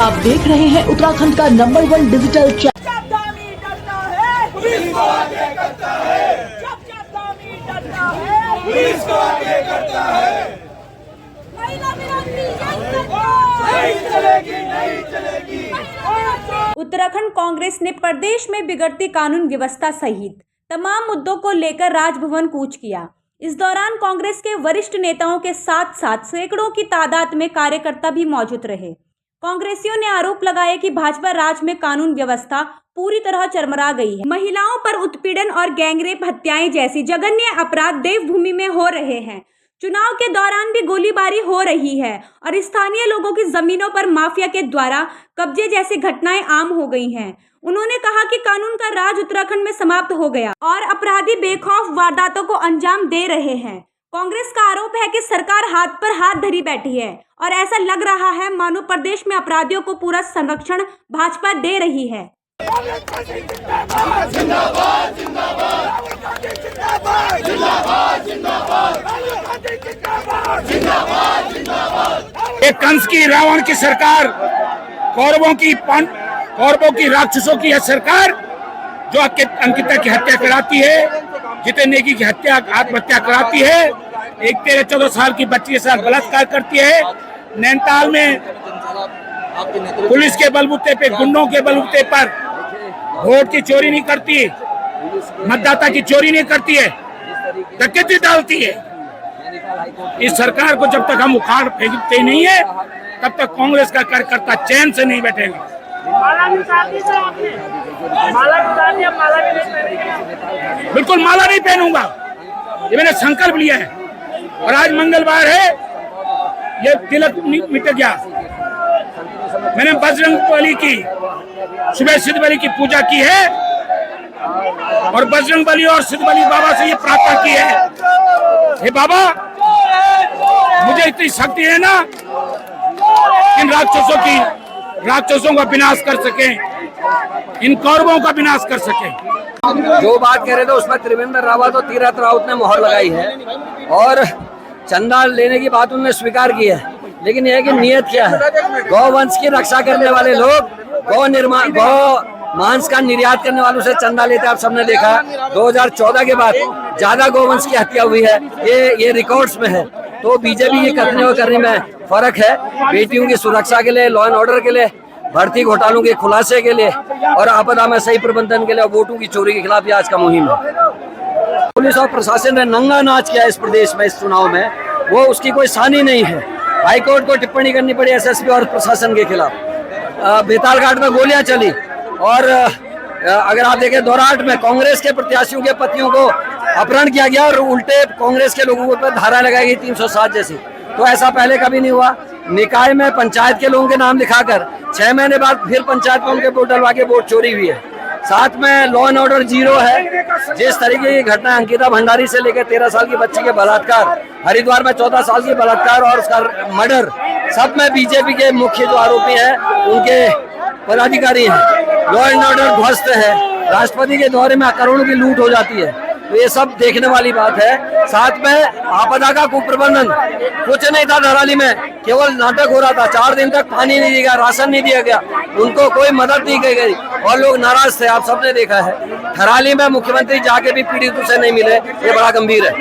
आप देख रहे हैं उत्तराखंड का number 1 digital channel. Uttarakhand Congress ने प्रदेश में बिगड़ती कानून व्यवस्था सहित तमाम मुद्दों को लेकर राजभवन कूच किया। इस दौरान कांग्रेस के वरिष्ठ नेताओं के साथ साथ सैकड़ों की तादाद में कार्यकर्ता भी मौजूद रहे। कांग्रेसियों ने आरोप लगाया कि भाजपा राज में कानून व्यवस्था पूरी तरह चरमरा गई है। महिलाओं पर उत्पीड़न और गैंगरेप, हत्याएं जैसी जघन्य अपराध देवभूमि में हो रहे हैं। चुनाव के दौरान भी गोलीबारी हो रही है और स्थानीय लोगों की जमीनों पर माफिया के द्वारा कब्जे जैसी घटनाएं आम हो गई हैं। उन्होंने कहा कि कानून का राज उत्तराखंड में समाप्त हो गया और अपराधी बेखौफ वारदातों को अंजाम दे रहे हैं। कांग्रेस का आरोप है कि सरकार हाथ पर हाथ धरी बैठी है और ऐसा लग रहा है मानो प्रदेश में अपराधियों को पूरा संरक्षण भाजपा दे रही है। एक कंस की, रावण की सरकार, कौरवों की राक्षसों की यह सरकार जो अंकिता की हत्या कराती है, जितेंद्र नेगी की आत्महत्या कराती है, एक 13-14 साल की बच्ची के साथ बलात्कार करती है, नैनीताल में पुलिस के बलबूते पे, गुंडों के बलबूते पर वोट की चोरी नहीं करती, मतदाता की चोरी नहीं करती है, डकैती डालती है। इस सरकार को जब तक हम उखाड़ फेंकते नहीं है तब तक कांग्रेस का कार्यकर्ता चैन से नहीं बैठेगा। बिल्कुल माला नहीं पहनूंगा, ये मैंने संकल्प लिया है। और आज मंगलवार है, ये तिलक मिट गया। मैंने बजरंगबली की, सुबह सिद्धबली की पूजा की है और बजरंगबली और सिद्धबली बाबा से ये प्रार्थना की है, हे बाबा मुझे इतनी शक्ति है ना, इन राक्षसों का विनाश कर सके, इन कौरवों का विनाश कर सके। जो बात कह रहे थे उसमें त्रिवेंद्र रावत और तीरथ रावत ने मोहर लगाई है और चंदा लेने की बात उन्होंने स्वीकार की है, लेकिन यह कि नियत क्या है। गौवंश की रक्षा करने वाले लोग गौ मांस का निर्यात करने वालों से चंदा लेते आप सबने देखा। 2014 के बाद ज्यादा गौवंश की हत्या हुई है, ये रिकॉर्ड्स में है। तो बीजेपी ये करने में फर्क है। बेटियों की सुरक्षा के लिए, लॉ एंड ऑर्डर के लिए, भर्ती घोटालों के खुलासे के लिए और आपदा में सही प्रबंधन के लिए और वोटों की चोरी के खिलाफ आज का मुहिम है। पुलिस और प्रशासन ने नंगा नाच किया इस प्रदेश में, इस चुनाव में, वो उसकी कोई सानी नहीं है। हाईकोर्ट को टिप्पणी करनी पड़ी एसएसपी और प्रशासन के खिलाफ। बेतालघाट में गोलियां चली और अगर आप देखें दोराट में कांग्रेस के प्रत्याशियों के पतियों को अपहरण किया गया और उल्टे कांग्रेस के लोगों पर धारा लगाई गई 307 जैसी। तो ऐसा पहले कभी नहीं हुआ। निकाय में पंचायत के लोगों के नाम लिखाकर 6 महीने बाद फिर पंचायत में उनके वोट डलवा के वोट चोरी हुई है। साथ में लॉ एंड ऑर्डर जीरो है। जिस तरीके की घटना अंकिता भंडारी से लेकर 13 साल की बच्ची के बलात्कार, हरिद्वार में 14 साल की बलात्कार और उसका मर्डर, सब में बीजेपी के मुख्य जो आरोपी हैं उनके पदाधिकारी हैं। लॉ एंड ऑर्डर ध्वस्त है। राष्ट्रपति के दौरे में करोड़ों की लूट हो जाती है। तो ये सब देखने वाली बात है। साथ में आपदा का कुप्रबंधन, कुछ नहीं था धराली में, केवल नाटक हो रहा था। 4 दिन तक पानी नहीं दिया गया, राशन नहीं दिया गया, उनको कोई मदद नहीं की गई और लोग नाराज थे। आप सबने देखा है धराली में मुख्यमंत्री जाके भी पीड़ितों से नहीं मिले, ये बड़ा गंभीर है।